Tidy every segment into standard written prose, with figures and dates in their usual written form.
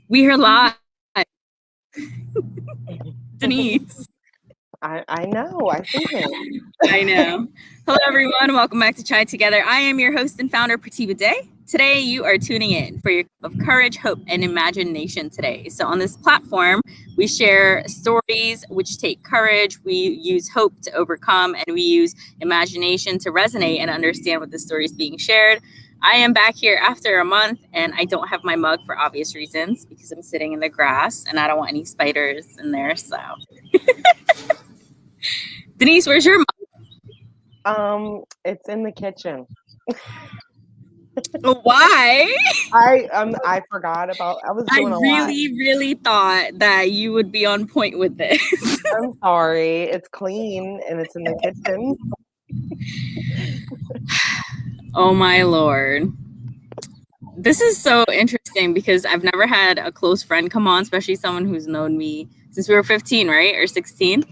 We are live. Denise. I know. I see him. I know. Hello, everyone. Welcome back to Chai Together. I am your host and founder, Pratima Day. Today, you are tuning in for your cup of courage, hope, and imagination today. So, on this platform, we share stories which take courage. We use hope to overcome, and we use imagination to resonate and understand what the story is being shared. I am back here after a month, and I don't have my mug for obvious reasons because I'm sitting in the grass and I don't want any spiders in there. So, Denise, where's your mug? It's in the kitchen. Why? I forgot about. I was I doing a lot. really thought that you would be on point with this. I'm sorry. It's clean and it's in the kitchen. Oh my lord. This is so interesting because I've never had a close friend come on, especially someone who's known me since we were 15, right? Or 16.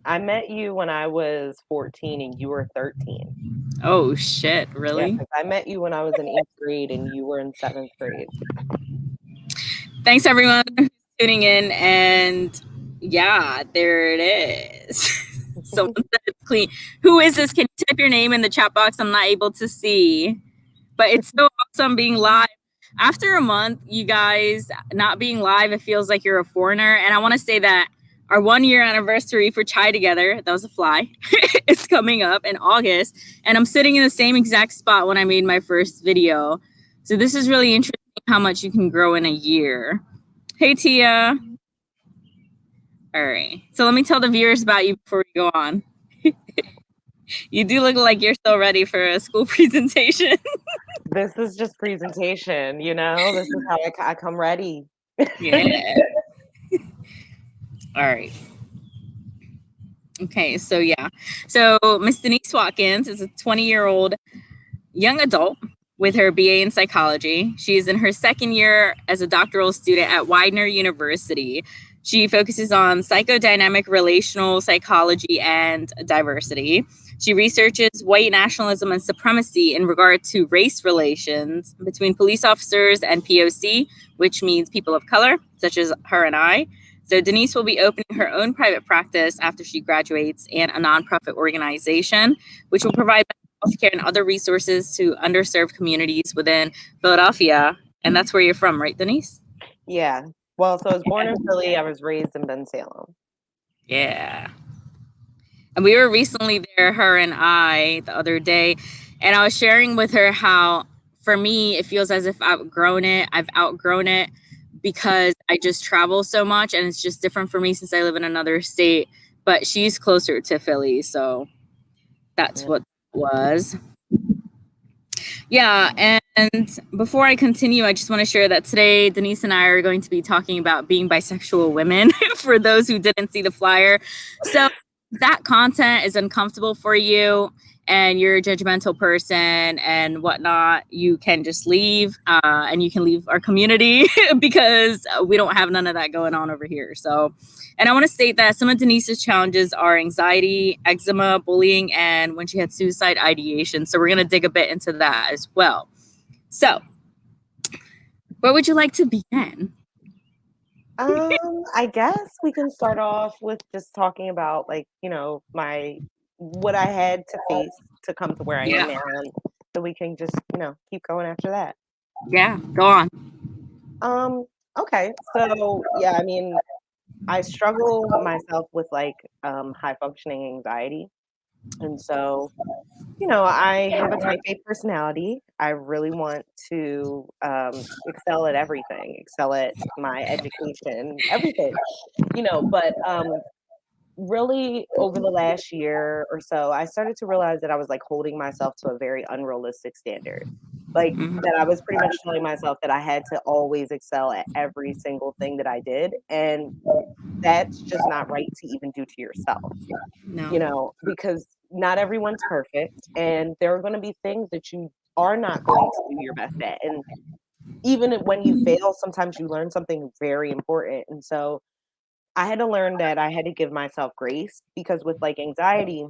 I met you when I was 14 and you were 13. Oh shit, Yeah, really? because I met you when I was in 8th grade and you were in 7th grade. Thanks everyone who's tuning in, and yeah, there it is. Someone said it's clean. Who is this? Can you type your name in the chat box? I'm not able to see. But it's so awesome being live. After a month, you guys not being live, it feels like you're a foreigner. And I want to say that our 1 year anniversary for Chai Together, that was a fly, is coming up in August. And I'm sitting in the same exact spot when I made my first video. So this is really interesting how much you can grow in a year. Hey, Tia. All right. So let me tell the viewers about you before we go on. You do look like you're so ready for a school presentation. This is just presentation, This is how I come ready. Yeah. All right. Okay, so yeah. So Miss Denise Watkins is a 20-year-old young adult with her BA in psychology. She is in her second year as a doctoral student at Widener University. She focuses on psychodynamic relational psychology and diversity. She researches white nationalism and supremacy in regard to race relations between police officers and POC, which means people of color, such as her and I. So Denise will be opening her own private practice after she graduates and a nonprofit organization, which will provide healthcare and other resources to underserved communities within Philadelphia. And that's where you're from, right, Denise? Yeah. Well, so I was born in Philly. I was raised in Bensalem. Yeah. And we were recently there, her and I, the other day, and I was sharing with her how, for me, it feels as if I've outgrown it because I just travel so much, and it's just different for me since I live in another state. But she's closer to Philly, so that's what it was. Yeah, and before I continue, I just want to share that today Denise and I are going to be talking about being bisexual women for those who didn't see the flyer. So that content is uncomfortable for you and you're a judgmental person and whatnot, you can just leave and you can leave our community because we don't have none of that going on over here. So, and I want to state that some of Denise's challenges are anxiety, eczema, bullying, and when she had suicide ideation. So we're going to dig a bit into that as well. So, where would you like to begin? I guess we can start off with just talking about what I had to face to come to where I am now, and so we can just keep going after that. Yeah, go on. Okay, so yeah, I mean, I struggle myself with high functioning anxiety, and so I have a type A personality. I really want to excel at everything, excel at my education, everything, but really over the last year or so, I started to realize that I was holding myself to a very unrealistic standard. That I was pretty much telling myself that I had to always excel at every single thing that I did. And that's just not right to even do to yourself, No. because not everyone's perfect, and there are going to be things that you are not going to do your best at. And even when you fail, sometimes you learn something very important. And so I had to learn that I had to give myself grace, because with anxiety,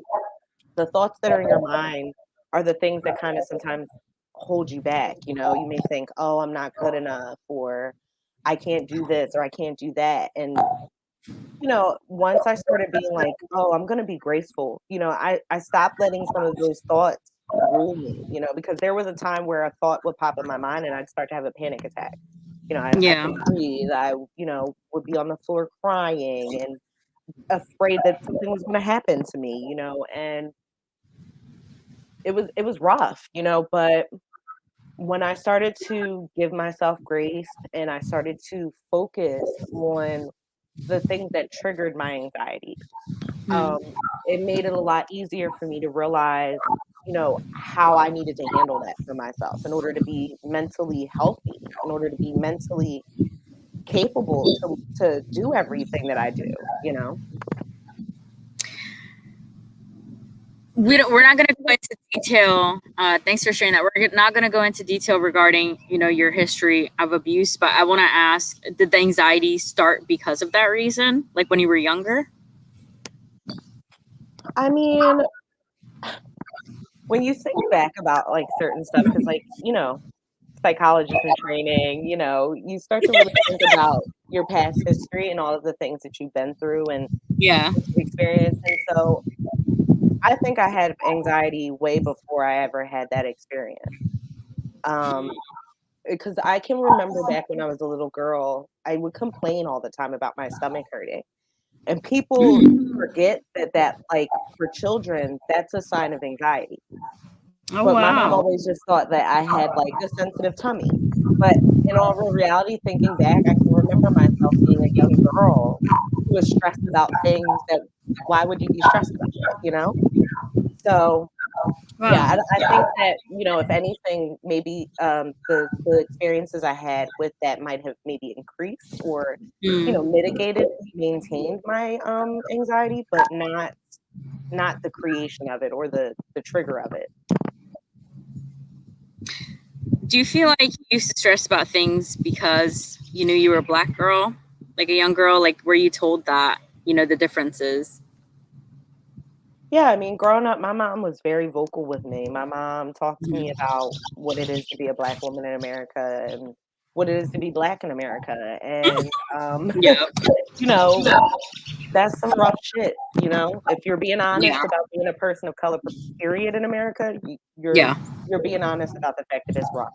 the thoughts that are in your mind are the things that kind of sometimes hold you back. You may think, oh, I'm not good enough, or I can't do this or I can't do that. And, once I started being like, oh, I'm going to be graceful, I stopped letting some of those thoughts rule me, because there was a time where a thought would pop in my mind and I'd start to have a panic attack. I Yeah. couldn't breathe. I, would be on the floor crying and afraid that something was going to happen to me, and it was rough, but when I started to give myself grace and I started to focus on the things that triggered my anxiety, Mm. um, it made it a lot easier for me to realize, how I needed to handle that for myself in order to be mentally healthy, in order to be mentally capable to do everything that I do. We're not going to go into detail. Thanks for sharing that. We're not going to go into detail regarding, your history of abuse, but I want to ask, did the anxiety start because of that reason? Like when you were younger? I mean, when you think back about like certain stuff, because like, psychologist in training, you start to really think about your past history and all of the things that you've been through and Yeah. what you've experienced. And so I think I had anxiety way before I ever had that experience. Um, because I can remember back when I was a little girl, I would complain all the time about my stomach hurting. And people forget that like for children, that's a sign of anxiety. Oh, But my mom wow. always just thought that I had like a sensitive tummy. But in all real reality, thinking back, I can remember myself being a young girl who was stressed about things that why would you be stressed about it? So yeah, Wow. I think that, if anything, maybe, the experiences I had with that might have maybe increased or, Mm. mitigated, maintained my, anxiety, but not the creation of it or the trigger of it. Do you feel like you used to stress about things because you knew you were a black girl, like a young girl? Like, were you told that, the differences? Yeah, I mean, growing up, my mom was very vocal with me. My mom talked to me about what it is to be a Black woman in America and what it is to be Black in America, and, Yeah. you know that's some rough shit. If you're being honest Yeah. about being a person of color, period, in America, you're Yeah. you're being honest about the fact that it's rough.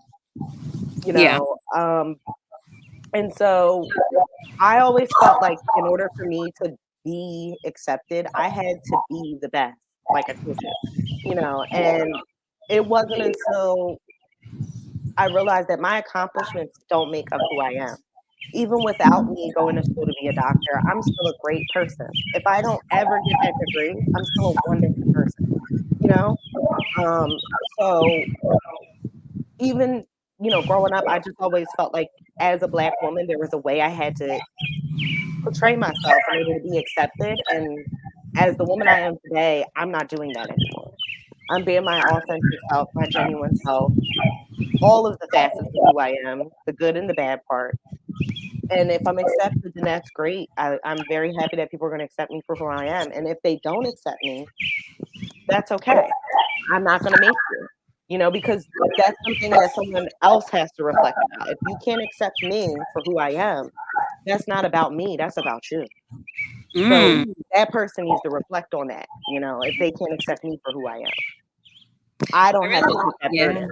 You Yeah. know, um, and so I always felt like in order for me to be accepted, I had to be the best, like I told you. And it wasn't until I realized that my accomplishments don't make up who I am. Even without me going to school to be a doctor, I'm still a great person. If I don't ever get that degree, I'm still a wonderful person, you know? Um, so even, growing up, I just always felt like as a Black woman, there was a way I had to portray myself in order to be accepted. And as the woman I am today, I'm not doing that anymore. I'm being my authentic self, my genuine self, all of the facets of who I am, the good and the bad part. And if I'm accepted, then that's great. I'm very happy that people are gonna accept me for who I am, and if they don't accept me, that's okay. I'm not gonna make you, because that's something that someone else has to reflect about. If you can't accept me for who I am, that's not about me, that's about you. So Mm. that person needs to reflect on that, if they can't accept me for who I am. I I don't have to really, take that yeah. burden.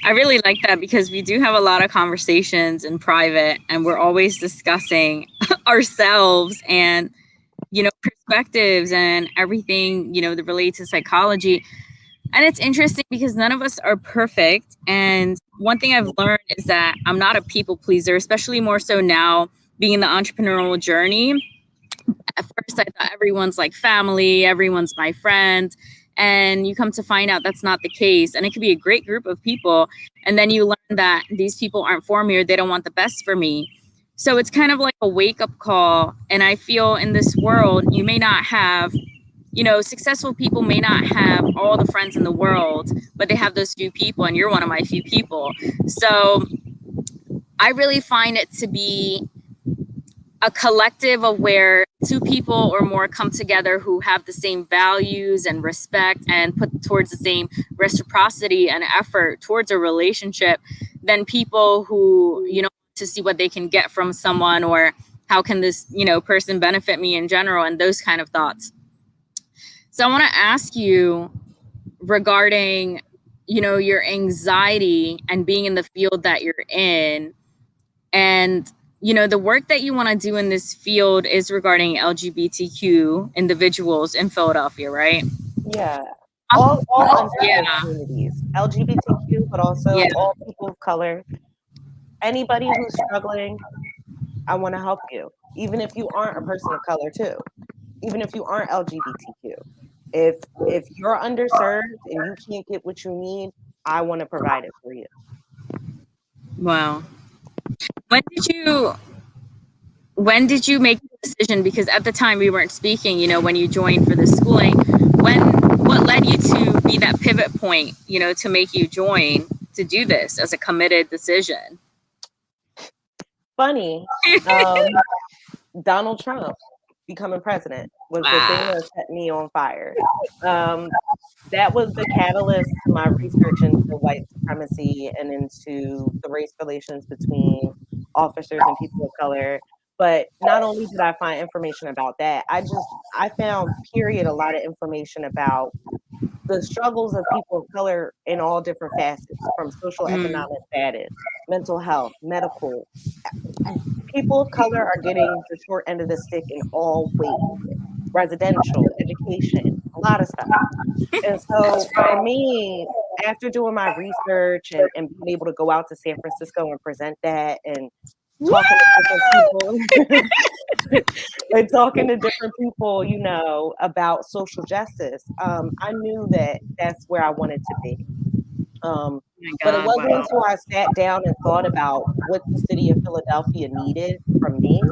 I really like that because we do have a lot of conversations in private and we're always discussing ourselves and, perspectives and everything, that relates to psychology. And it's interesting because none of us are perfect. And one thing I've learned is that I'm not a people pleaser, especially more so now being in the entrepreneurial journey. At first, I thought everyone's like family, everyone's my friend. And you come to find out that's not the case. And it could be a great group of people. And then you learn that these people aren't for me or they don't want the best for me. So it's kind of like a wake up call. And I feel in this world, you may not have, successful people may not have all the friends in the world, but they have those few people, and you're one of my few people. So I really find it to be a collective of where two people or more come together who have the same values and respect and put towards the same reciprocity and effort towards a relationship than people who, to see what they can get from someone, or how can this, person benefit me in general, and those kind of thoughts. So I want to ask you regarding, your anxiety and being in the field that you're in. And, the work that you want to do in this field is regarding LGBTQ individuals in Philadelphia, right? Yeah. All underserved Yeah. communities, LGBTQ, but also Yeah. all people of color. Anybody who's struggling, I want to help you. Even if you aren't a person of color too. Even if you aren't LGBTQ. If you're underserved and you can't get what you need, I want to provide it for you. Wow. When did you when did you make the decision? Because at the time we weren't speaking, when you joined for the schooling, what led you to be that pivot point, to make you join to do this as a committed decision? Funny, um, Donald Trump becoming president was the thing Wow. that set me on fire. Um, that was the catalyst to my research into white supremacy and into the race relations between officers and people of color. But not only did I find information about that, I found period a lot of information about the struggles of people of color in all different facets, from social Mm. economic status, mental health, medical. People of color are getting the short end of the stick in all ways, residential, education, a lot of stuff. And so for me, after doing my research and being able to go out to San Francisco and present that and talking to different people and talking to different people, about social justice, I knew that that's where I wanted to be. Um, Oh my but it God, wasn't wow. until I sat down and thought about what the city of Philadelphia needed from me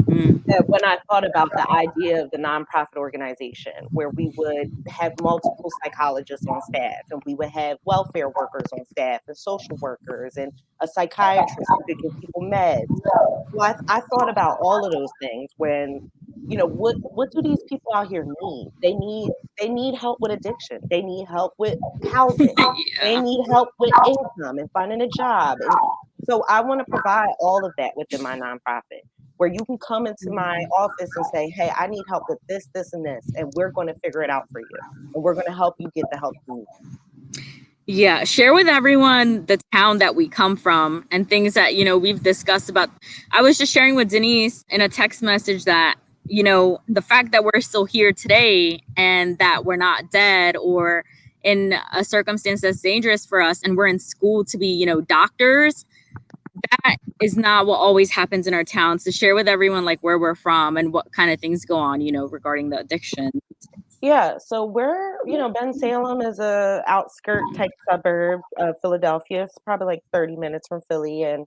Mm. that when I thought about the idea of the nonprofit organization, where we would have multiple psychologists on staff, and we would have welfare workers on staff, and social workers, and a psychiatrist who could give people meds. Well, I thought about all of those things when, what do these people out here need? They need help with addiction. They need help with housing. They Yeah. need help with income and finding a job. And so I want to provide all of that within my nonprofit, where you can come into my office and say, "Hey, I need help with this, this, and this, and we're going to figure it out for you, and we're going to help you get the help you need." Yeah, share with everyone the town that we come from and things that, we've discussed about. I was just sharing with Denise in a text message that, the fact that we're still here today and that we're not dead or in a circumstance that's dangerous for us, and we're in school to be, doctors, that is not what always happens in our towns. To share with everyone like where we're from and what kind of things go on, regarding the addiction. Yeah, so Ben Salem is a outskirt type suburb of Philadelphia. It's probably like 30 minutes from Philly, and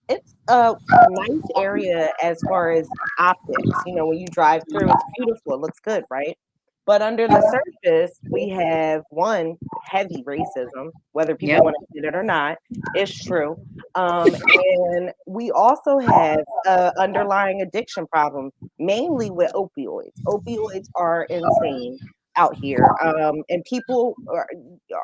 it's a nice area as far as optics. When you drive through, it's beautiful. It looks good, right? But under the surface, we have one heavy racism, whether people Yep. want to admit it or not. It's true. And we also have a underlying addiction problem, mainly with opioids. Opioids are insane out here. And people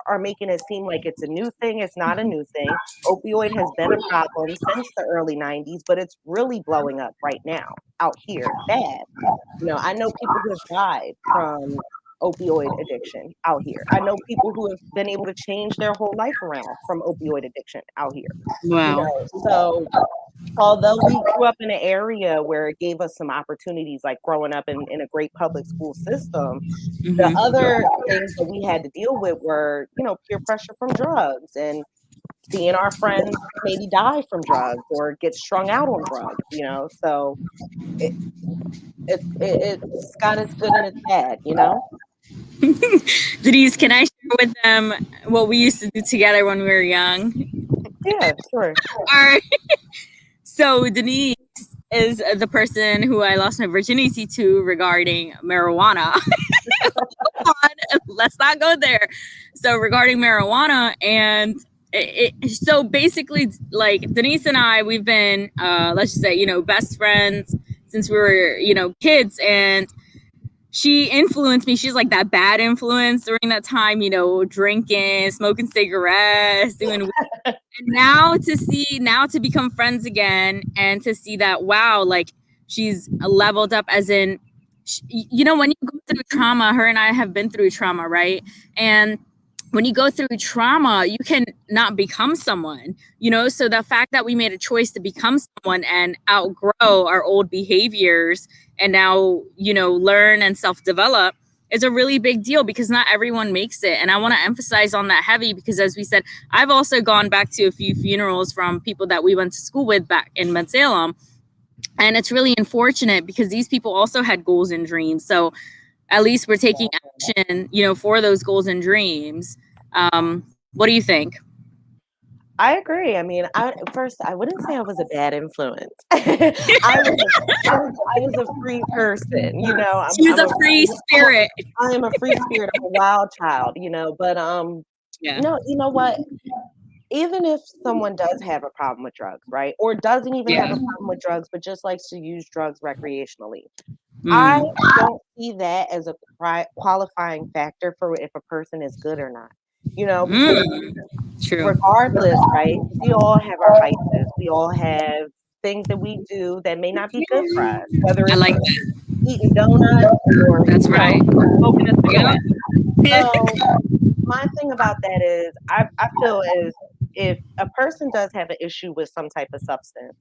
are making it seem like it's a new thing. It's not a new thing. Opioid has been a problem since the early 90s, but it's really blowing up right now out here bad. I know people who have died from opioid addiction out here. I know people who have been able to change their whole life around from opioid addiction out here. Wow. So although we grew up in an area where it gave us some opportunities, like growing up in a great public school system, the Mm-hmm. other things that we had to deal with were, peer pressure from drugs and seeing our friends maybe die from drugs or get strung out on drugs. So it, it's got its good and its bad. Denise, can I share with them what we used to do together when we were young? Yeah, sure. All right. So Denise is the person who I lost my virginity to regarding marijuana. Let's not go there. So regarding marijuana, and so basically, like Denise and I, we've been, let's just say, best friends since we were, kids, and she influenced me. She's like that bad influence during that time, you know, drinking, smoking cigarettes, doing. And now to become friends again and to see that, wow, like she's leveled up, as in, you know, when you go through trauma, her and I have been through trauma, right? And when you go through trauma, you can not become someone, you know? So the fact that we made a choice to become someone and outgrow our old behaviors and now, you know, learn and self-develop is a really big deal, because not everyone makes it. And I want to emphasize on that heavy, because as we said, I've also gone back to a few funerals from people that we went to school with back in Salem. And it's really unfortunate because these people also had goals and dreams. So at least we're taking action, you know, for those goals and dreams. What do you think? I agree. I mean, I wouldn't say I was a bad influence. I was a free person, you know. She was a free spirit. I am a free spirit. I'm a wild child, you know. But Yeah. no, you know what? Even if someone does have a problem with drugs, right, or doesn't even have a problem with drugs, but just likes to use drugs recreationally, I don't see that as a qualifying factor for if a person is good or not. You know, because True. regardless, right? We all have our vices. We all have things that we do that may not be good for us, whether I it's like that. eating donuts or, That's you know, right. smoking a cigarette. Yep. So my thing about that is I feel as if a person does have an issue with some type of substance,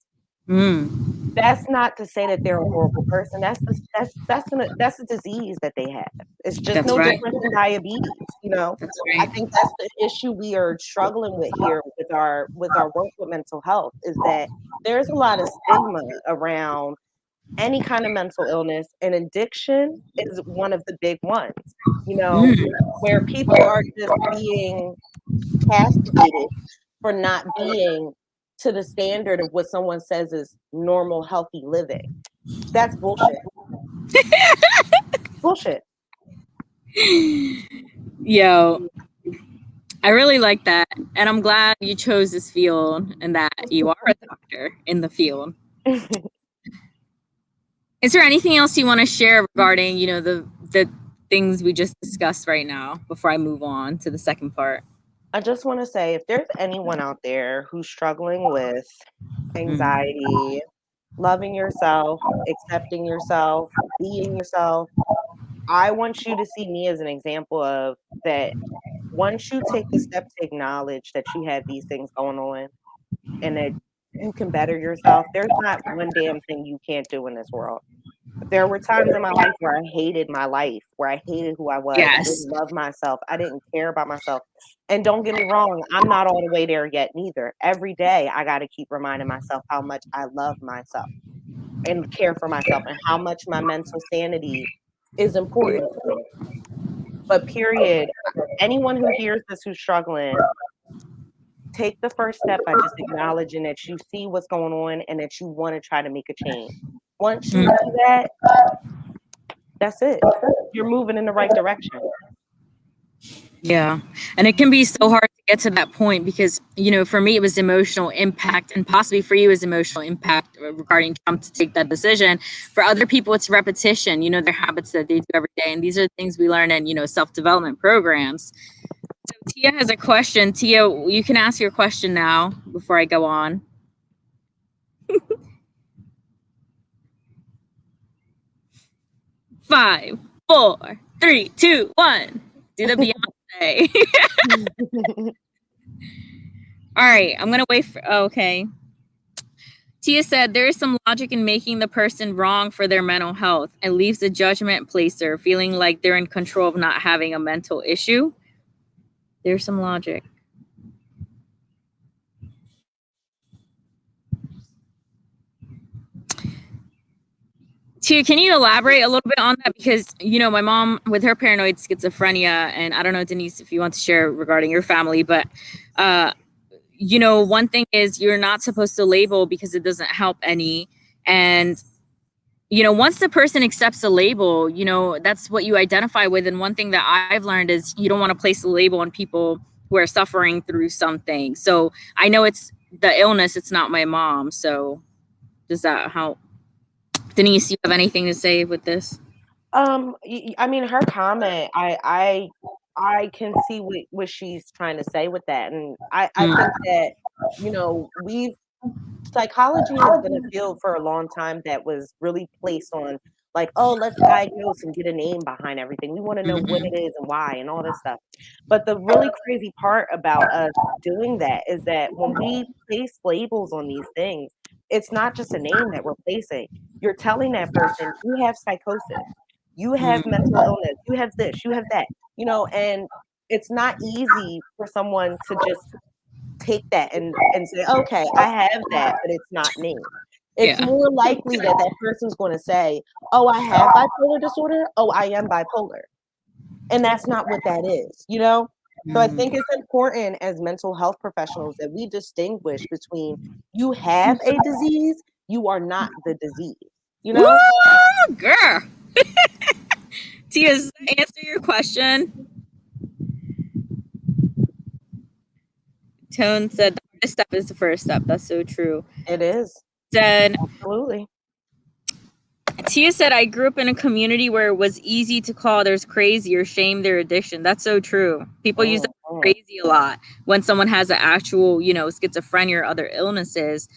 that's not to say that they're a horrible person. That's a disease that they have. It's just That's no right. different than diabetes, you know? That's I right. think that's the issue we are struggling with here with our work with mental health, is that there's a lot of stigma around any kind of mental illness, and addiction is one of the big ones, you know, where people are just being castigated for not being to the standard of what someone says is normal, healthy living. That's bullshit. Bullshit. Yo, I really like that. And I'm glad you chose this field and that you are a doctor in the field. Is there anything else you want to share regarding, you know, the things we just discussed right now before I move on to the second part? I just want to say, if there's anyone out there who's struggling with anxiety, loving yourself, accepting yourself, being yourself, I want you to see me as an example of that. Once you take the step to acknowledge that you have these things going on and that you can better yourself, there's not one damn thing you can't do in this world. There were times in my life where I hated my life, where I hated who I was. I Yes. didn't love myself. I didn't care about myself. And don't get me wrong, I'm not all the way there yet neither. Every day I got to keep reminding myself how much I love myself and care for myself and how much my mental sanity is important to me. But period, anyone who hears this who's struggling, take the first step by just acknowledging that you see what's going on and that you want to try to make a change. Once you do that, that's it. You're moving in the right direction. Yeah. And it can be so hard to get to that point because, you know, for me, it was emotional impact, and possibly for you, is emotional impact regarding Trump to take that decision. For other people, it's repetition, you know, their habits that they do every day. And these are things we learn in, you know, self development programs. So Tia has a question. Tia, you can ask your question now before I go on. 5, 4, 3, 2, 1. Do the Beyonce. All right, I'm gonna wait for. Oh, okay. Tia said there is some logic in making the person wrong for their mental health. It leaves a judgment placer, feeling like they're in control of not having a mental issue. There's some logic. Tia, can you elaborate a little bit on that? Because, you know, my mom with her paranoid schizophrenia, and I don't know, Denise, if you want to share regarding your family, but you know, one thing is you're not supposed to label because it doesn't help any. And, you know, once the person accepts a label, you know, that's what you identify with. And one thing that I've learned is you don't want to place a label on people who are suffering through something. So I know it's the illness, it's not my mom. So does that help? Denise, you have anything to say with this? I mean, her comment, I can see what she's trying to say with that, and I Mm. think that, we've psychology has been a field for a long time that was really placed on, like, "Oh, let's diagnose and get a name behind everything. We wanna know what Mhm. it is and why and all this stuff." But the really crazy part about us doing that is that when we place labels on these things, it's not just a name that we're placing. You're telling that person, "You have psychosis. You have Mm. mental illness. You have this. You have that." And it's not easy for someone to just take that and say, "Okay, I have that, but it's not me." It's Yeah. more likely that that person's gonna say, "Oh, I have bipolar disorder. Oh, I am bipolar." And that's not what that is? So I think Mm. it's important as mental health professionals that we distinguish between you have a disease, you are not the disease, you Woo, know? girl. Tia, does that answer your question? Tone said the hardest step is the first step. That's so true. It is. Said Absolutely. Tia said, I grew up in a community where it was easy to call others crazy or shame their addiction. That's so true. People use the word Mhm. crazy a lot when someone has an actual, schizophrenia or other illnesses,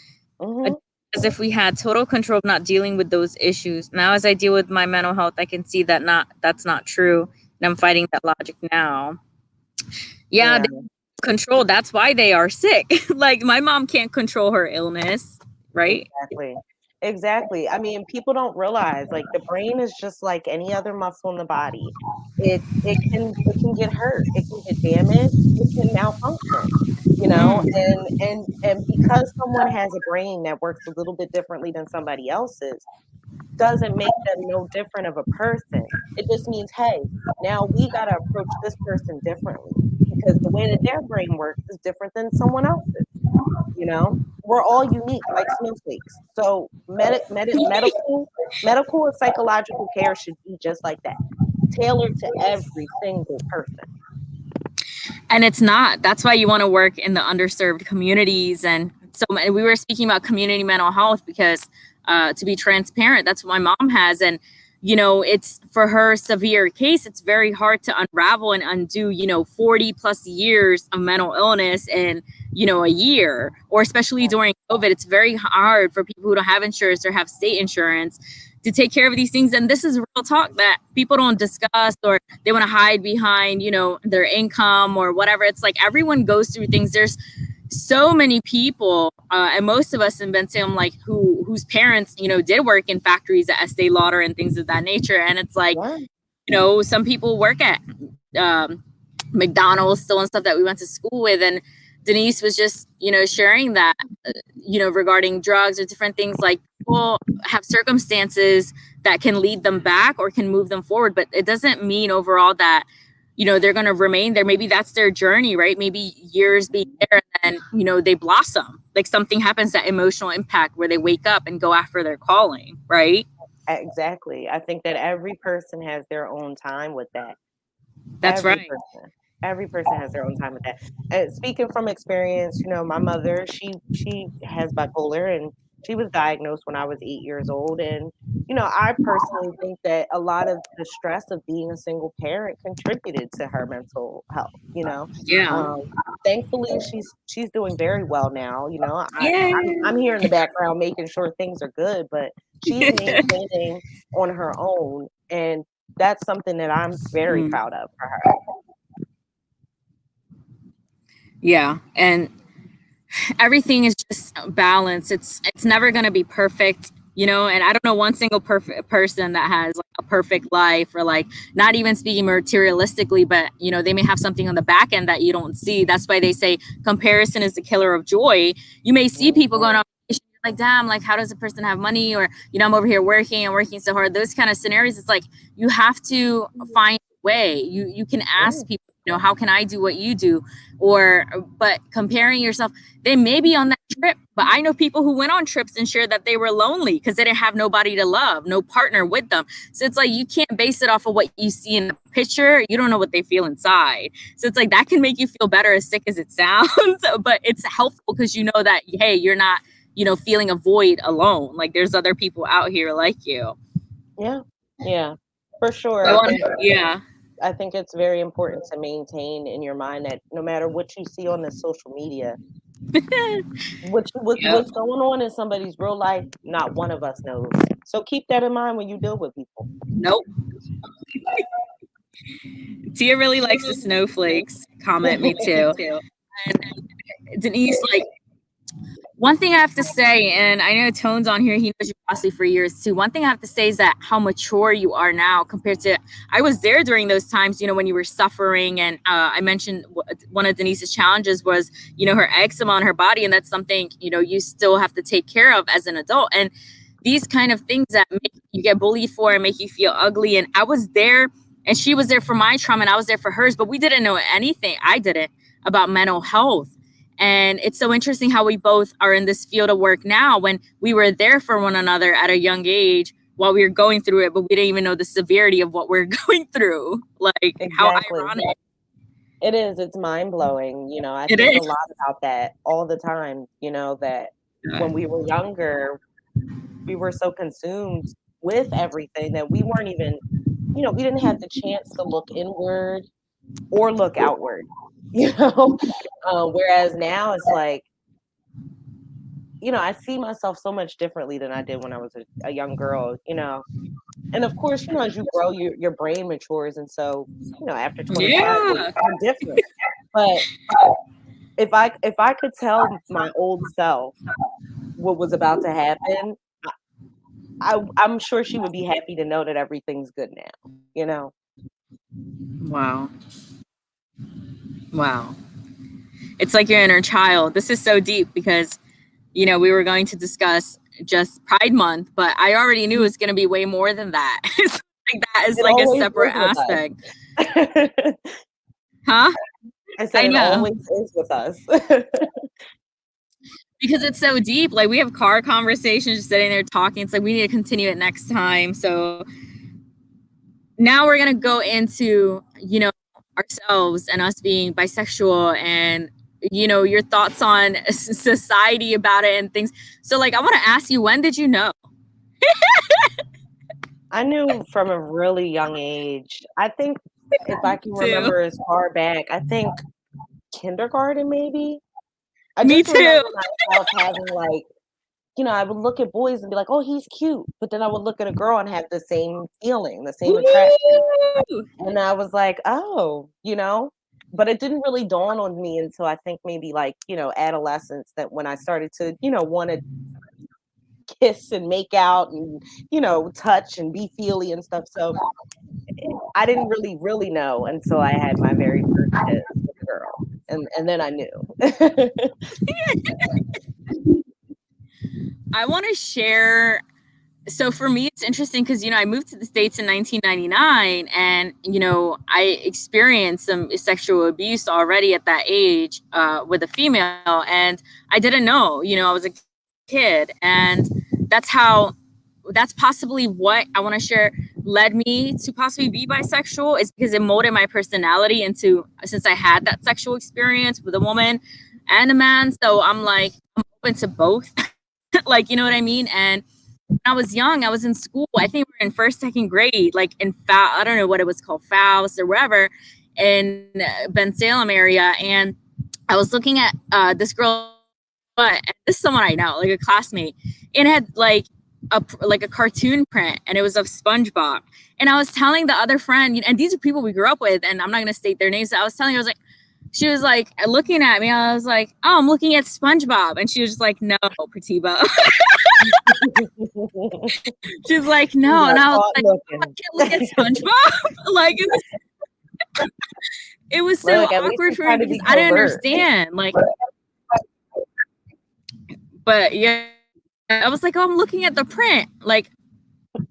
Mhm. as if we had total control of not dealing with those issues. Now, as I deal with my mental health, I can see that's not true. And I'm fighting that logic now. Yeah, Yeah. they control. That's why they are sick. Like my mom can't control her illness, right? Exactly. Exactly. I mean, people don't realize, like, the brain is just like any other muscle in the body. It can get hurt, it can get damaged, it can malfunction, you know? Mm. And because someone has a brain that works a little bit differently than somebody else's, doesn't make them no different of a person. It just means, "Hey, now we gotta approach this person differently because the way that their brain works is different than someone else's." You know? We're all unique like snowflakes. So medical and psychological care should be just like that, tailored to every single person. And it's not. That's why you want to work in the underserved communities. And so we were speaking about community mental health because, to be transparent, that's what my mom has. And, it's for her severe case, it's very hard to unravel and undo, 40 plus years of mental illness in, a year, or especially during COVID. It's very hard for people who don't have insurance or have state insurance to take care of these things. And this is real talk that people don't discuss, or they want to hide behind, their income or whatever. It's like everyone goes through things. There's so many people, and most of us in Bensalem, like whose parents, did work in factories at Estee Lauder and things of that nature. And it's like, Yeah, some people work at um, McDonald's still and stuff that we went to school with. And Denise was just, sharing that, regarding drugs or different things. Like people have circumstances that can lead them back or can move them forward, but it doesn't mean overall that, they're going to remain there. Maybe that's their journey, right? Maybe years being there and then, they blossom. Like something happens, that emotional impact where they wake up and go after their calling, right? exactly. I think that every person has their own time with that. That's Every right. person. Every person has their own time with that. And speaking from experience, my mother, she has bipolar and she was diagnosed when I was 8 years old. And, I personally think that a lot of the stress of being a single parent contributed to her mental health. Yeah. Um, thankfully she's doing very well now. I'm Yay. here in the background making sure things are good, but she's maintaining on her own, and that's something that I'm very Mm. proud of for her. Yeah. And everything is just balance. It's never going to be perfect, and I don't know one single perfect person that has like a perfect life, or like not even speaking materialistically, but they may have something on the back end that you don't see. That's why they say comparison is the killer of joy. You may see people going Mhm. on vacation, you're like, damn, like how does a person have money? Or I'm over here working and working so hard. Those kind of scenarios, it's like you have to find a way. You can Yeah, ask people, how can I do what you do? Or but comparing yourself, they may be on that trip, but I know people who went on trips and shared that they were lonely because they didn't have nobody to love, no partner with them. So it's like you can't base it off of what you see in the picture. You don't know what they feel inside. So it's like that can make you feel better, as sick as it sounds, but it's helpful because you know that, hey, you're not, feeling a void alone. Like there's other people out here like you. yeah, yeah. For sure. I think it's very important to maintain in your mind that no matter what you see on the social media, what's going on in somebody's real life, not one of us knows. So keep that in mind when you deal with people. Nope. Tia really likes the snowflakes. Comment me too. And Denise, like, one thing I have to say, and I know Tone's on here, he knows you possibly for years too. One thing I have to say is that how mature you are now compared to, I was there during those times, you know, when you were suffering. And I mentioned one of Denise's challenges was, you know, her eczema on her body. And that's something, you know, you still have to take care of as an adult. And these kind of things that make you get bullied for and make you feel ugly. And I was there and she was there for my trauma and I was there for hers, but we didn't know anything. I didn't about mental health. And it's so interesting how we both are in this field of work now when we were there for one another at a young age while we were going through it, but we didn't even know the severity of what we're going through. Like, exactly. How ironic. It is. It's mind blowing. You know, I think a lot about that all the time, you know, that when we were younger, we were so consumed with everything that we weren't even, you know, we didn't have the chance to look inward or look outward, you know? Whereas now it's like, you know, I see myself so much differently than I did when I was a young girl, you know? And of course, you know, as you grow, your brain matures. And so, you know, after 25, you're different. But if I could tell my old self what was about to happen, I'm sure she would be happy to know that everything's good now, you know? Wow. Wow. It's like your inner child. This is so deep because, you know, we were going to discuss just Pride Month, but I already knew it was going to be way more than that. It's like that is like a separate aspect. Huh? I said it always is with us. Because it's so deep. Like we have car conversations just sitting there talking. It's like we need to continue it next time. So now we're going to go into, you know, ourselves and us being bisexual and, you know, your thoughts on society about it and things. So like, I want to ask you, when did you know? I knew from a really young age. I think if I can remember as far back, I think kindergarten maybe. I just remember myself having like, you know, I would look at boys and be like, oh, he's cute. But then I would look at a girl and have the same feeling, the same attraction. And I was like, oh, you know, but it didn't really dawn on me until I think maybe like, you know, adolescence, that when I started to, you know, want to kiss and make out and, you know, touch and be feely and stuff. So I didn't really know until I had my very first kiss with a girl. And then I knew. I want to share. So for me, it's interesting because, you know, I moved to the States in 1999 and, you know, I experienced some sexual abuse already at that age with a female. And I didn't know, you know, I was a kid. And that's possibly what I want to share led me to possibly be bisexual, is because it molded my personality into, since I had that sexual experience with a woman and a man. So I'm like, I'm open to both. Like, you know what I mean? And when I was young, I was in school. I think we were in first, second grade, like in I don't know what it was called, Faust or wherever, in Ben Salem area. And I was looking at this girl, but this is someone I know, like a classmate, and it had like a cartoon print, and it was of SpongeBob. And I was telling the other friend, and these are people we grew up with, and I'm not going to state their names. So I was telling her, I was like, she was like looking at me. I was like, oh, I'm looking at SpongeBob. And she was just like, no, Pratiba. She was like, no. And I was like, oh, I can't look at SpongeBob. Like, it was so awkward for me because I didn't understand. Like, but yeah, I was like, oh, I'm looking at the print. Like,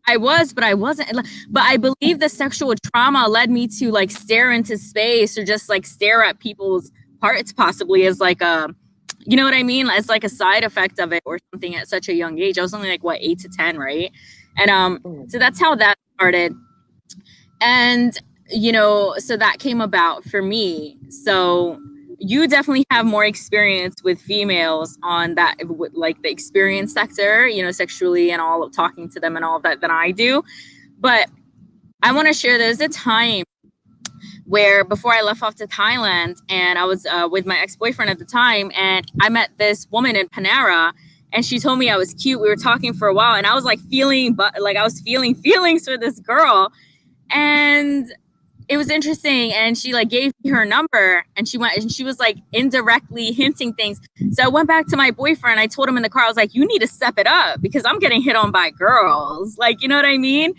I was, but I wasn't. But I believe the sexual trauma led me to like stare into space or just like stare at people's parts, possibly as like a, you know what I mean? As like a side effect of it or something at such a young age. I was only like, what, 8 to 10, right? And so that's how that started. And, you know, so that came about for me. So you definitely have more experience with females on that, like the experience sector, you know, sexually and all of talking to them and all of that than I do. But I want to share there's a time where before I left off to Thailand, and I was with my ex-boyfriend at the time, and I met this woman in Panera, and she told me I was cute. We were talking for a while, and I was like I was feeling feelings for this girl, and it was interesting. And she like gave me her number, and she went and she was like indirectly hinting things. So I went back to my boyfriend. I told him in the car, I was like, "You need to step it up because I'm getting hit on by girls." Like, you know what I mean?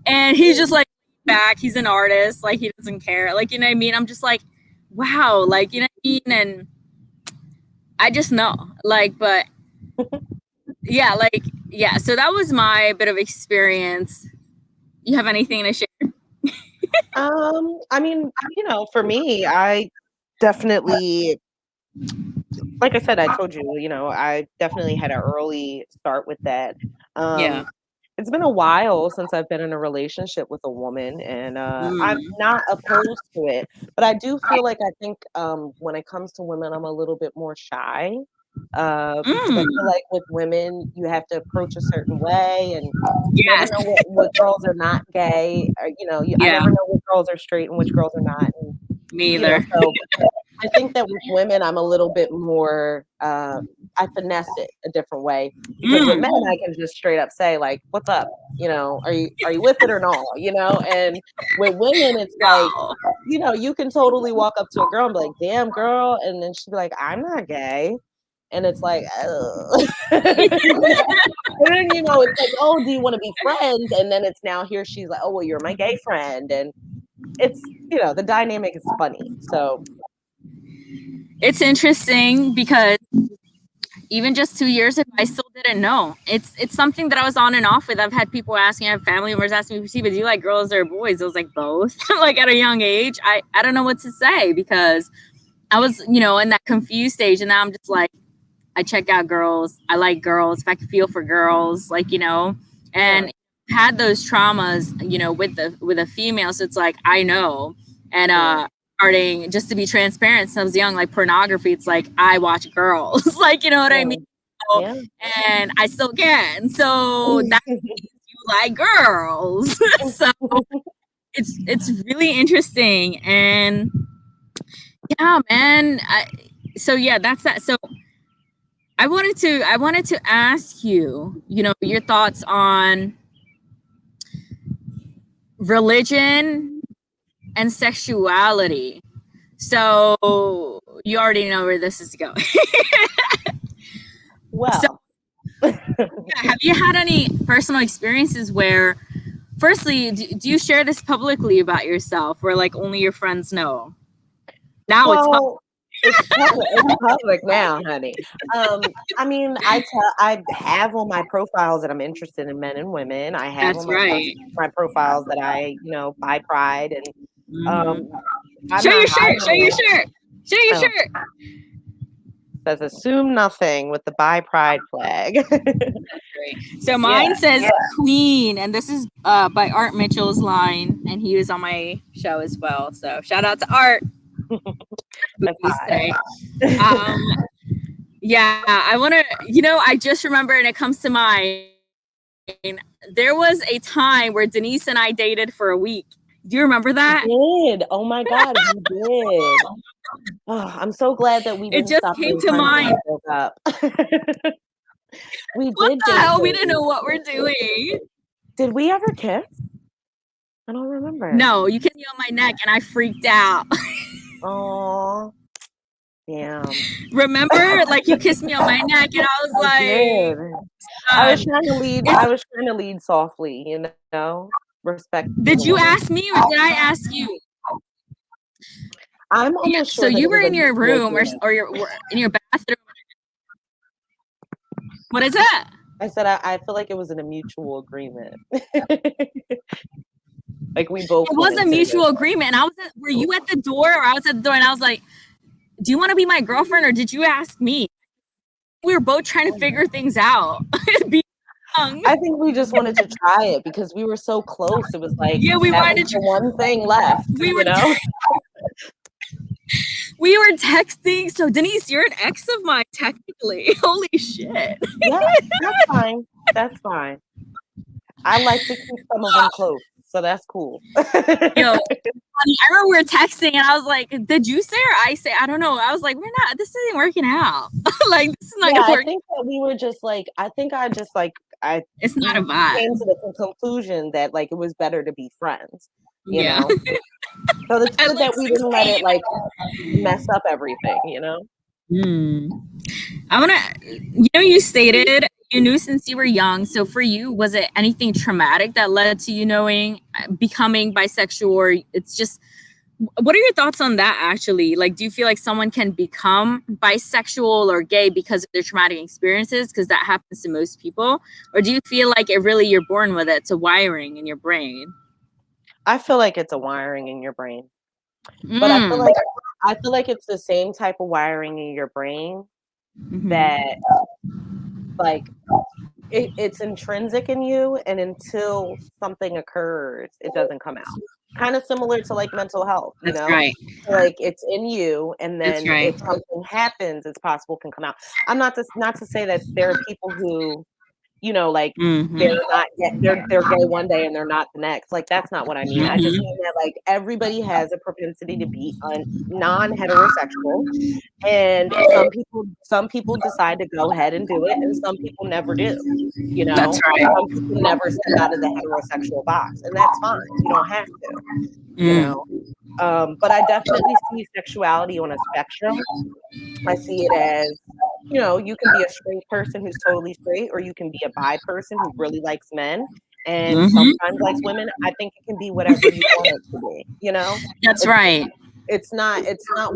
And he's just like back. He's an artist. Like, he doesn't care. Like, you know what I mean? I'm just like, wow. Like, you know what I mean? And I just know. Like, but yeah, like, yeah. So that was my bit of experience. You have anything to share? I mean, for me, I definitely, like I said, I told you, I definitely had an early start with that. Yeah. It's been a while since I've been in a relationship with a woman, and I'm not opposed to it. But I do feel like I think when it comes to women, I'm a little bit more shy because I feel like with women, you have to approach a certain way, and you never Yes. know what girls are not gay. Or, I Yeah. never know which girls are straight and which girls are not. And, Me either. so I think that with women, I'm a little bit more, I finesse it a different way because with men, I can just straight up say like, "What's up? Are you with it or not?" And with women, it's like, you can totally walk up to a girl and be like, "Damn, girl," and then she'd be like, "I'm not gay," and it's like, oh, and then it's like, "Oh, do you want to be friends?" And then it's now here she's like, "Oh, well, you're my gay friend," and it's the dynamic is funny. So It's interesting because even just 2 years ago, I still didn't know. It's something that I was on and off with. I've had people asking, I have family members asking me, but do you like girls or boys? I was like, both. Like at a young age, I don't know what to say because I was, in that confused stage. And now I'm just like, I check out girls. I like girls. If I can feel for girls, like, and had those traumas, with a female. So it's like, I know. And, starting just to be transparent since I was young, like pornography, it's like I watch girls, like, you know what I mean? yeah. And I still can. So that means you like girls. So it's really interesting. And yeah, man. So yeah, that's that. So I wanted to ask you, your thoughts on religion and sexuality. So you already know where this is going. Well, Yeah, have you had any personal experiences where, firstly, do you share this publicly about yourself, where like only your friends know? Now it's public. well, it's public now, honey. I mean, I have on my profiles that I'm interested in men and women. I have That's on right. my profiles that I, buy pride, and I'm Show not your shirt. Show hiding your it. shirt. Show your Oh, shirt. says assume nothing with the buy pride flag. So mine says Queen, and this is by Art Mitchell's line, and he was on my show as well. So shout out to Art. That's hot. Yeah, I want to, I just remember, and it comes to mind, there was a time where Denise and I dated for a week. Do you remember that? We did. Oh my God, we did. Oh, I'm so glad that we It didn't just stop came being to friends when mind. we broke up. We What did the date hell? for We a didn't know week. what we're doing. Did we ever kiss? I don't remember. No, you kissed me on my neck, and I freaked out. Oh, damn. Remember, like you kissed me on my neck, and I was like, Did. I was trying to lead. I was trying to lead softly, respectfully. Did you ask me, or did I ask you? I'm Yeah, almost so sure that you it were was a in your mutual room, agreement. or in your bathroom. What is that? I said I feel like it was in a mutual agreement. Like we both It was wanted a to. mutual agreement. And were you at the door, or I was at the door, and I was like, do you want to be my girlfriend, or did you ask me? We were both trying to figure things out. Be young. I think we just wanted to try it because we were so close. It was like Yeah, we that wanted was to the one thing left, we were we were texting. So Denise, you're an ex of mine, technically. Holy shit. Yeah, that's fine. That's fine. I like to keep some of them close. so that's cool. I remember we were texting and I was like, did you say or I say? I don't know. I was like, this isn't working out. Like, this is not gonna work. I think that we were just like, it's not a vibe. Came to the conclusion that like it was better to be friends, you Yeah. know? So it's good that we didn't let it like mess up everything, you know? I want to, you stated you knew since you were young. So for you, was it anything traumatic that led to you becoming bisexual, or it's just, what are your thoughts on that actually? Like, do you feel like someone can become bisexual or gay because of their traumatic experiences? Because that happens to most people. Or do you feel like you're born with it? It's a wiring in your brain. I feel like it's a wiring in your brain. But I feel like it's the same type of wiring in your brain that like it's intrinsic in you, and until something occurs, it doesn't come out. Kind of similar to like mental health, you That's know? right. Like it's in you, and That's then right. if something happens, it's possible it can come out. I'm not to say that there are people who, you know, like they're not yet, they're gay one day and they're not the next. Like that's not what I mean. I just mean that like everybody has a propensity to be non-heterosexual, and some people decide to go ahead and do it, and some people never do. You That's know, right. some people never step out of the heterosexual box, and that's fine. You don't have to. You know, but I definitely see sexuality on a spectrum. I see it as, you know, you can be a straight person who's totally straight, or you can be a bi person who really likes men and sometimes likes women. I think it can be whatever you want it to be, you know? That's right. It's not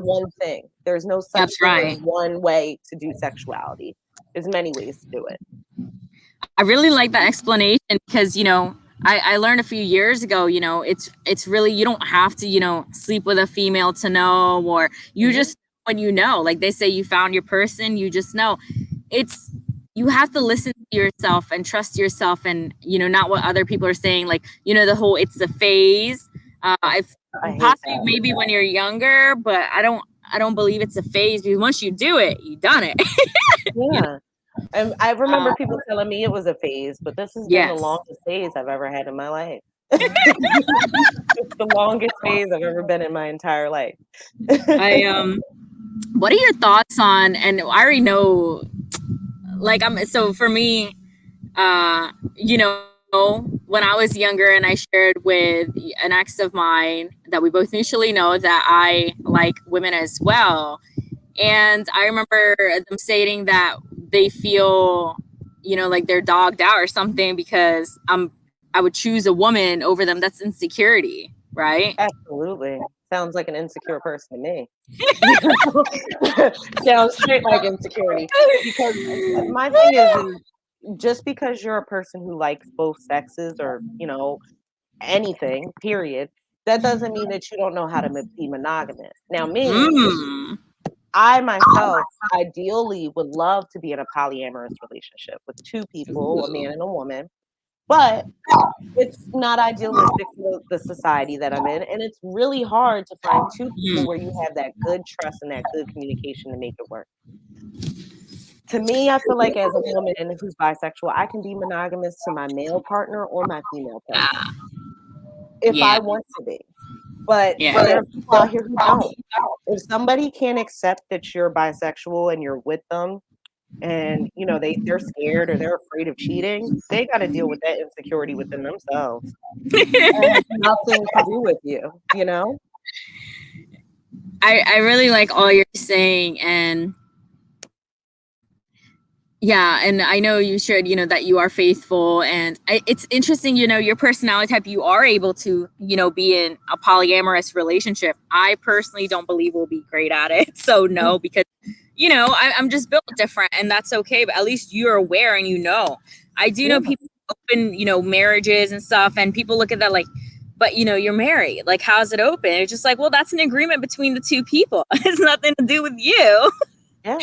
one thing. There's no such That's thing as right. one way to do sexuality. There's many ways to do it. I really like that explanation because, I learned a few years ago, it's really, you don't have to, sleep with a female to know, or you just, when like they say, you found your person, you just know. You have to listen to yourself and trust yourself, and, not what other people are saying. Like, the whole, it's the phase. I've I hate possibly that. maybe when you're younger, but I don't believe it's a phase, because once you do it, you done it. Yeah. And I remember people telling me it was a phase, but this has been the Yes. longest phase I've ever had in my life. It's the longest phase I've ever been in my entire life. What are your thoughts on, and I already know, like, so for me, when I was younger and I shared with an ex of mine that we both mutually know that I like women as well. And I remember them stating that they feel, like they're dogged out or something because I would choose a woman over them. That's insecurity, right? Absolutely. Sounds like an insecure person to me. Sounds straight like insecurity. Because my thing is just because you're a person who likes both sexes, or, anything, period, that doesn't mean that you don't know how to be monogamous. Now, me, I myself ideally would love to be in a polyamorous relationship with two people, a man and a woman, but it's not idealistic for the society that I'm in, and it's really hard to find two people where you have that good trust and that good communication to make it work. To me, I feel like as a woman who's bisexual, I can be monogamous to my male partner or my female partner if I want to be. But there are people out here who don't. If somebody can't accept that you're bisexual and you're with them, and they're scared or they're afraid of cheating, they got to deal with that insecurity within themselves. It has nothing to do with you, you know? I really like all you're saying, and yeah, and I know you shared, that you are faithful, and it's interesting, your personality type, you are able to, be in a polyamorous relationship. I personally don't believe we'll be great at it. So no, because, I'm just built different, and that's okay. But at least you're aware and I do know people open, marriages and stuff, and people look at that like, but you're married. Like, how's it open? It's just like, well, that's an agreement between the two people. It's nothing to do with you. Yeah.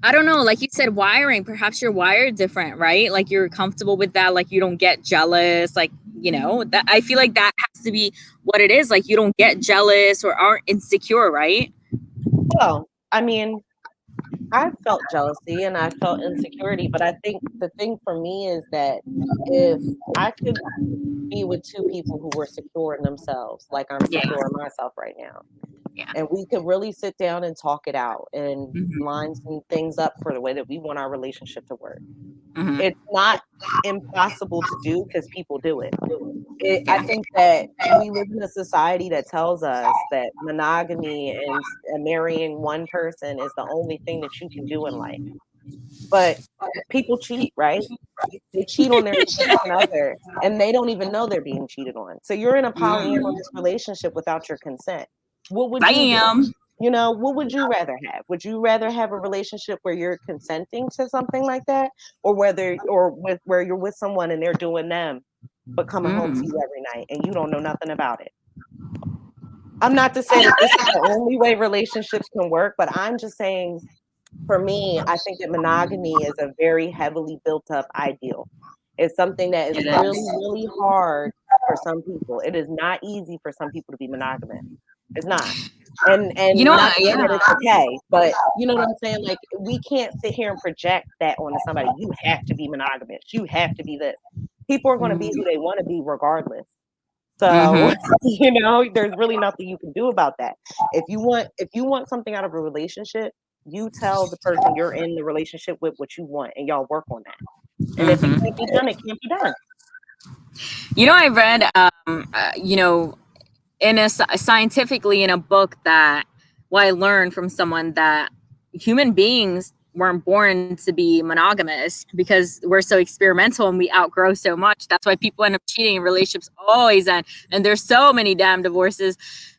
I don't know, like you said, wiring, perhaps you're wired different, right? Like you're comfortable with that, like you don't get jealous, like, that I feel like that has to be what it is. Like you don't get jealous or aren't insecure, right? Well, I mean, I felt jealousy and I felt insecurity, but I think the thing for me is that if I could be with two people who were secure in themselves, like I'm Yeah. secure in myself right now, Yeah. and we could really sit down and talk it out and Hmm. line some things up for the way that we want our relationship to work. Hmm. It's not impossible to do because people do it. I Yeah. think that we live in a society that tells us that monogamy and marrying one person is the only thing that you can do in life. But people cheat, right? They cheat on their significant other, and they don't even know they're being cheated on. So you're in a Mm. polyamorous relationship without your consent. What would you do? Bam. You know, what would you rather have? Would you rather have a relationship where you're consenting to something like that, or where you're with someone and they're doing them, but coming home to Mm. you every night and you don't know nothing about it? I'm not to say that this is the only way relationships can work, but I'm just saying for me, I think that monogamy is a very heavily built up ideal. It's something that is It really, is. really hard for some people. It is not easy for some people to be monogamous. It's not. You know And not what? to say Yeah. that it's okay, but you know what I'm saying? Like we can't sit here and project that onto somebody. You have to be monogamous. You have to be this. People are going to be who they want to be regardless. So, Mm-hmm. there's really nothing you can do about that. If you want something out of a relationship, you tell the person you're in the relationship with what you want and y'all work on that. And if it can't Mm-hmm. be done, it can't be done. You know, I read, in scientifically in a book that, well, I learned from someone that human beings weren't born to be monogamous because we're so experimental and we outgrow so much. That's why people end up cheating in relationships always end. And there's so many damn divorces.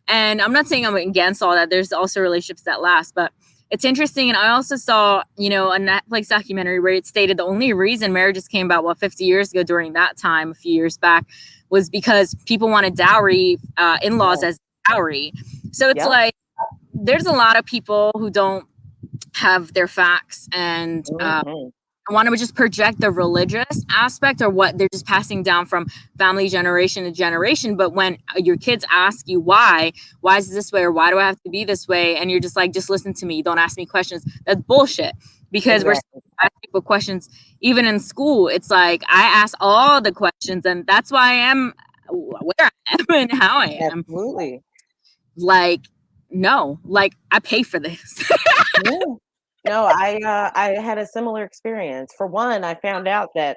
And I'm not saying I'm against all that. There's also relationships that last, but it's interesting. And I also saw, a Netflix documentary where it stated the only reason marriages came about, 50 years ago during that time, a few years back, was because people wanted dowry, in-laws Yeah. as dowry. So it's Yep. like there's a lot of people who don't have their facts and Mhm. want to just project the religious aspect or what they're just passing down from family generation to generation. But when your kids ask you why is it this way or why do I have to be this way, and you're just like, just listen to me, don't ask me questions, that's bullshit. Because we're Exactly. asking people questions even in school. It's like I ask all the questions, and that's why I am where I am and how I am. Absolutely. Like, no, like I pay for this. Yeah. No, I had a similar experience. For one, I found out that,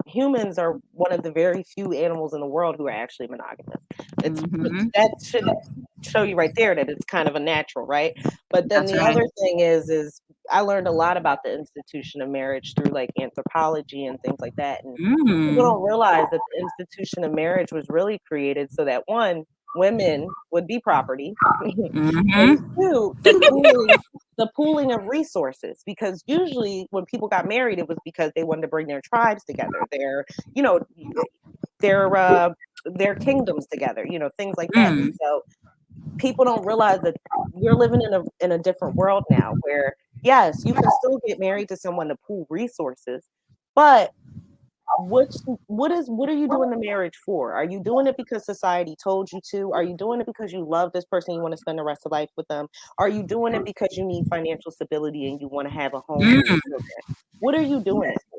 humans are one of the very few animals in the world who are actually monogamous. Hmm. That should show you right there that it's kind of a natural, right? But then That's the right. other thing is I learned a lot about the institution of marriage through like anthropology and things like that. And people Mm. don't realize that the institution of marriage was really created so that one, women would be property, and Hmm. two, the pooling of resources. Because usually when people got married, it was because they wanted to bring their tribes together, you know, their uh, their kingdoms together, things like that. And Mm. so people don't realize that we're living in a different world now, where yes, you can still get married to someone to pool resources, but What's what are you doing the marriage for? Are you doing it because society told you to? Are you doing it because you love this person, you wanna spend the rest of life with them? Are you doing it because you need financial stability and you wanna have a home for your Mm. children? What are you doing it for?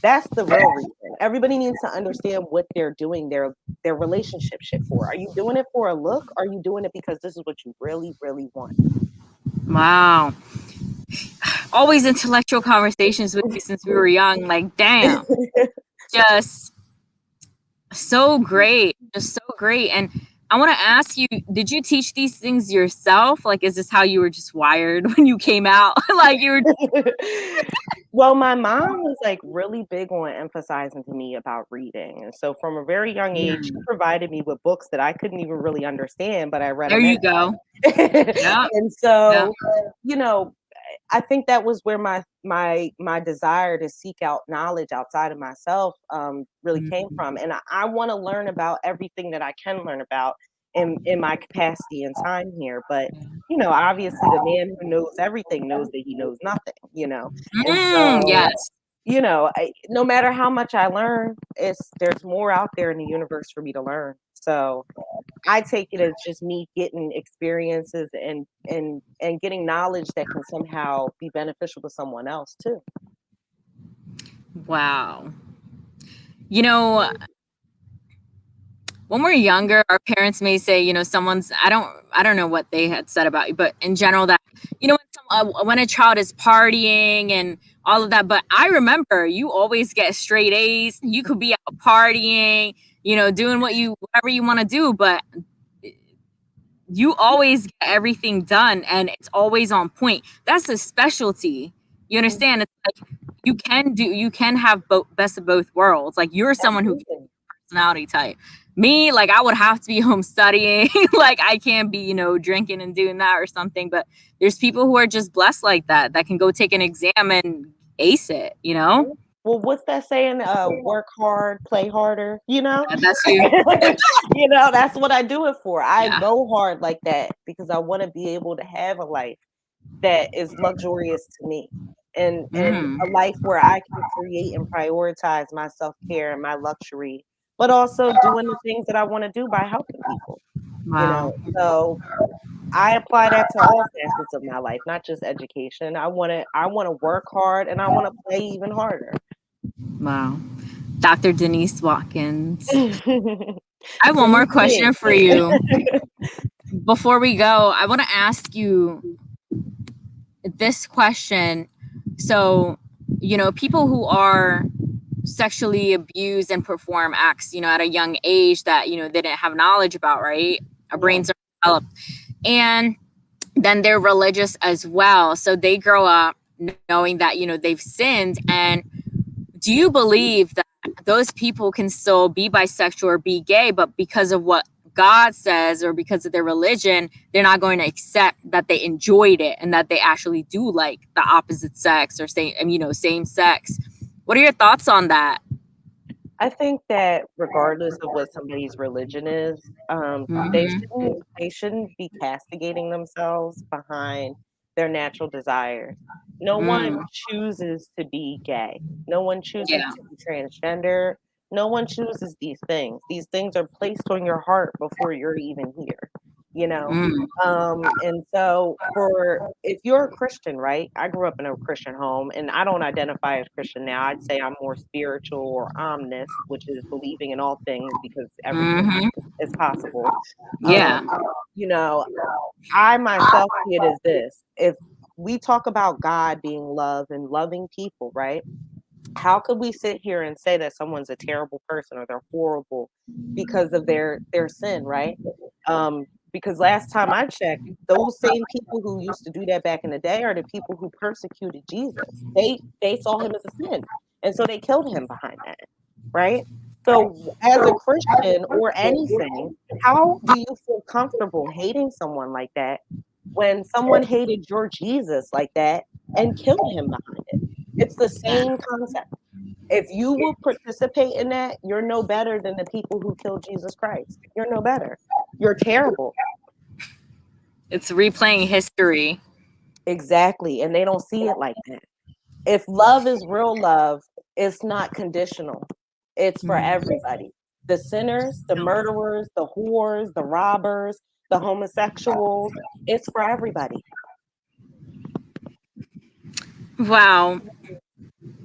That's the real reason. Everybody needs to understand what they're doing their relationship shit for. Are you doing it for a look? Are you doing it because this is what you really, really want? Wow. Always intellectual conversations with you since we were young. Like, damn. Just so great. Just so great. And I want to ask you, did you teach these things yourself? Like, is this how you were just wired when you came out? Like, you were. Well, my mom was, like, really big on emphasizing to me about reading, and so from a very young age, she Mm, provided me with books that I couldn't even really understand, but I read there them you anyway. go. Yep. And Yep. so, you know, I think that was where my desire to seek out knowledge outside of myself, really came Mm, from, and I wanna learn about everything that I can learn about in my capacity and time here, but, obviously, the man who knows everything knows that he knows nothing, and so, yes. no matter how much I learn, there's more out there in the universe for me to learn, So I take it as just me getting experiences and getting knowledge that can somehow be beneficial to someone else too. Wow. You know, when we're younger, our parents may say, someone's, I don't know what they had said about you, but in general that, when a child is partying and all of that, but I remember you always get straight A's. You could be out partying, doing whatever you want to do, but you always get everything done and it's always on point. That's a specialty. You understand? It's like you can have both, best of both worlds. Like you're someone who Absolutely. personality type. Me, like I would have to be home studying. Like I can't be, drinking and doing that or something. But there's people who are just blessed like that can go take an exam and ace it, Well, what's that saying? Work hard, play harder, you know? Yeah, that's you. That's what I do it for. I Yeah. go hard like that because I want to be able to have a life that is luxurious to me. And Mm. a life where I can create and prioritize my self-care and my luxury, but also doing the things that I want to do by helping people, you Wow. know. So I apply that to all facets of my life, not just education. I want to work hard and I want to play even harder. Wow. Dr. Denise Watkins. Salute I have one more to me. question for you. Before we go, I want to ask you this question. So, people who are sexually abused and perform acts, at a young age that, they didn't have knowledge about, right? Our Yeah. brains are developed. And then they're religious as well. So they grow up knowing that, they've sinned. And do you believe that those people can still be bisexual or be gay, but because of what God says or because of their religion, they're not going to accept that they enjoyed it and that they actually do like the opposite sex or same sex? What are your thoughts on that? I think that regardless of what somebody's religion is, they Mm-hmm. shouldn't be castigating themselves behind their natural desires. No one Mm, chooses to be gay. No one chooses yeah. to be transgender. No one chooses these things. These things are placed on your heart before you're even here, you know? Mm, And so for if you're a Christian, right? I grew up in a Christian home and I don't identify as Christian now. I'd say I'm more spiritual or omnis, which is believing in all things because everything mm-hmm. is possible. Yeah. You know, I myself see it as this. If we talk about God being love and loving people, right? How could we sit here and say that someone's a terrible person or they're horrible because of their sin, right? Because last time I checked, those same people who used to do that back in the day are the people who persecuted Jesus. They saw him as a sin, and so they killed him behind that, right? So as a Christian or anything, how do you feel comfortable hating someone like that when someone hated your Jesus like that and killed him behind it? It's the Yeah. same concept. If you will participate in that, you're no better than the people who killed Jesus Christ. You're no better. You're terrible. It's replaying history. Exactly. And they don't see it like that. If love is real love, it's not conditional. It's for Mm. everybody. The sinners, the murderers, the whores, the robbers, the homosexuals, it's for everybody. Wow.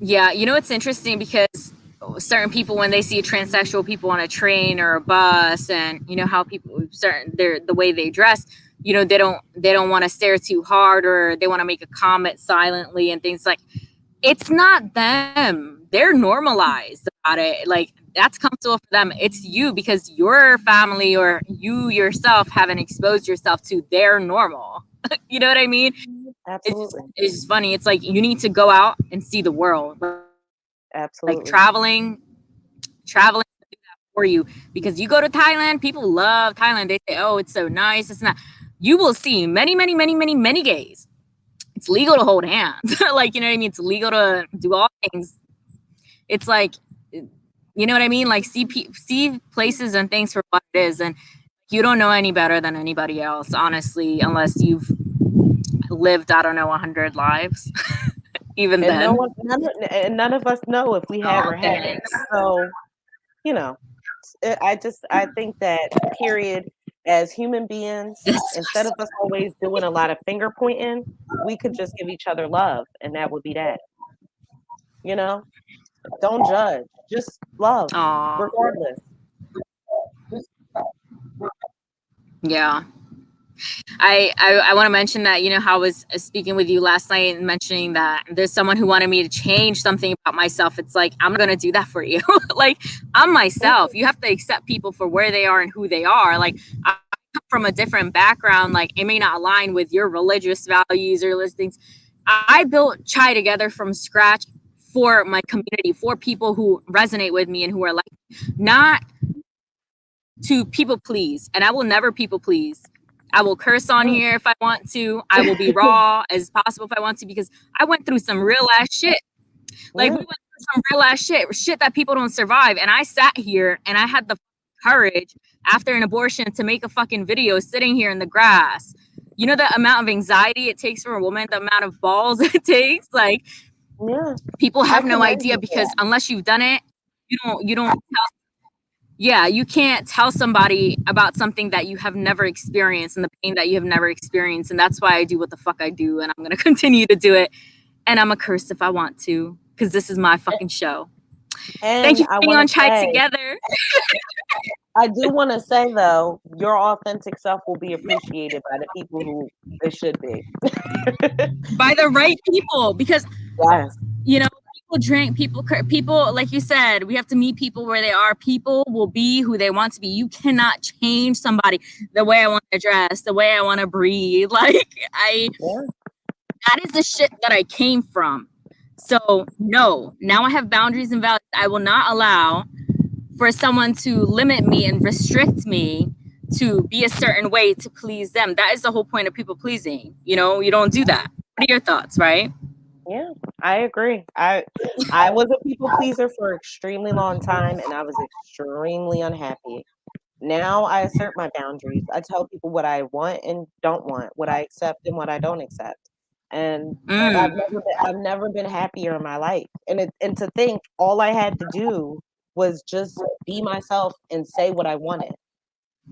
Yeah, it's interesting because certain people, when they see transsexual people on a train or a bus, and how people they're the way they dress, they don't want to stare too hard, or they want to make a comment silently and things like. It's not them. They're normalized about it. Like that's comfortable for them. It's you because your family or you yourself haven't exposed yourself to their normal. You know what I mean? It's just Absolutely. it's just funny. It's like you need to go out and see the world. Like Absolutely. traveling for you, because you go to Thailand, people love Thailand. They say, "Oh, it's so nice." It's not. You will see many, many, many, many, many gays. It's legal to hold hands. Like, you know what I mean? It's legal to do all things. It's like, you know what I mean? Like see places and things for what it is, and you don't know any better than anybody else, honestly, unless you've lived, I don't know, 100 lives. Even And then. none of us know if we have or haven't. So, you know, I think that period, as human beings, instead of us always doing a lot of finger pointing, we could just give each other love, and that would be that. You know, don't judge, just love, Aw, regardless. yeah. I want to mention that, you know, how I was speaking with you last night and mentioning that there's someone who wanted me to change something about myself. It's like, I'm going to do that for you. Like, I'm myself. You have to accept people for where they are and who they are. Like, I come from a different background. Like, it may not align with your religious values or listings. I built Chai Together from scratch for my community, for people who resonate with me and who are like, not to people please. And I will never people please. I will curse on here if I want to. I will be raw as possible if I want to, because I went through some real ass shit. Like, we Yeah, went through some real ass shit that people don't survive. And I sat here and I had the courage after an abortion to make a fucking video sitting here in the grass. You know the amount of anxiety it takes for a woman, the amount of balls it takes. Like, yeah, people I have no commend idea, you for because unless you've done it, you don't yeah, you can't tell somebody about something that you have never experienced and the pain that you have never experienced. And that's why I do what the fuck I do. And I'm going to continue to do it. And I'm a curse if I want to, because this is my that. fucking show. Thank And you for I being want to on Chai say, Together. I do want to say though, your authentic self will be appreciated by the people who it should be. By the right people, because, Yes, you know, people drink, people, like you said, we have to meet people where they are. People will be who they want to be. You cannot change somebody, the way I want to dress, the way I want to breathe. Like, yeah, that is the shit that I came from. So no, now I have boundaries and values. I will not allow for someone to limit me and restrict me to be a certain way to please them. That is the whole point of people pleasing. You know, you don't do that. What are your thoughts, right? yeah. I agree. I was a people pleaser for an extremely long time, and I was extremely unhappy. Now I assert my boundaries. I tell people what I want and don't want, what I accept and what I don't accept. And Mm, I've never been happier in my life. And to think all I had to do was just be myself and say what I wanted.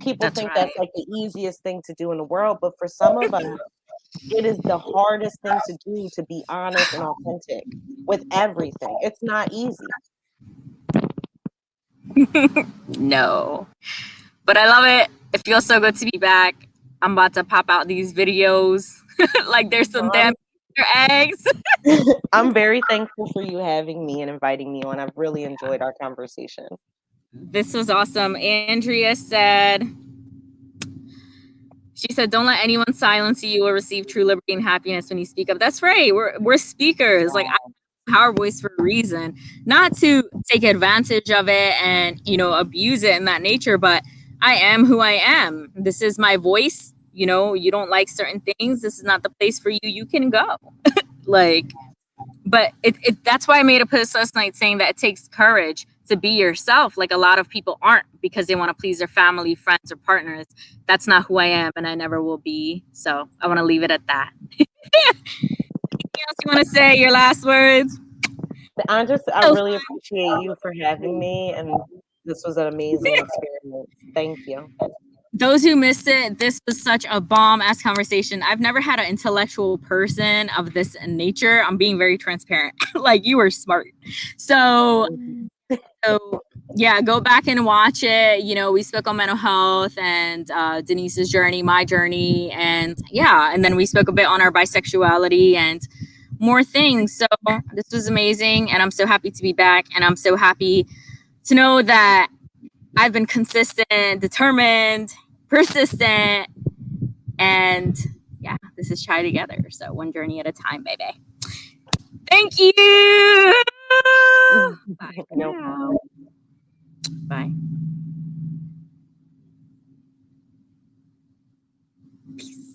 People that's think right. that's like the easiest thing to do in the world, but for some of us, it is the hardest thing to do, to be honest and authentic with everything. It's not easy. No, but I love it. It feels so good to be back. I'm about to pop out these videos. Like, there's some damn I'm Easter eggs. I'm very thankful for you having me and inviting me on. I've really enjoyed our conversation. This was awesome. Andrea said, she said, "Don't let anyone silence you. You will receive true liberty and happiness when you speak up." That's right. We're speakers. Like, I have a power voice for a reason, not to take advantage of it and, you know, abuse it in that nature. But I am who I am. This is my voice. You know, you don't like certain things. This is not the place for you. You can go. Like, but that's why I made a post last night saying that it takes courage to be yourself. Like, a lot of people aren't, because they want to please their family, friends, or partners. That's not who I am, and I never will be. So I want to leave it at that. Anything else you want to say? Your last words? I So, really appreciate you for having me, and this was an amazing experience. Thank you. those who missed it, this was such a bomb ass conversation. I've never had an intellectual person of this nature. I'm being very transparent. Like, you were smart. So Thank you. So yeah, go back and watch it. You know, we spoke on mental health and Denise's journey, my journey, and yeah, and then we spoke a bit on our bisexuality and more things. So this was amazing, and I'm so happy to be back, and I'm so happy to know that I've been consistent, determined, persistent, and yeah, this is Chai Together. So one journey at a time, baby. Thank you. Bye for No now. problem. Bye. Peace.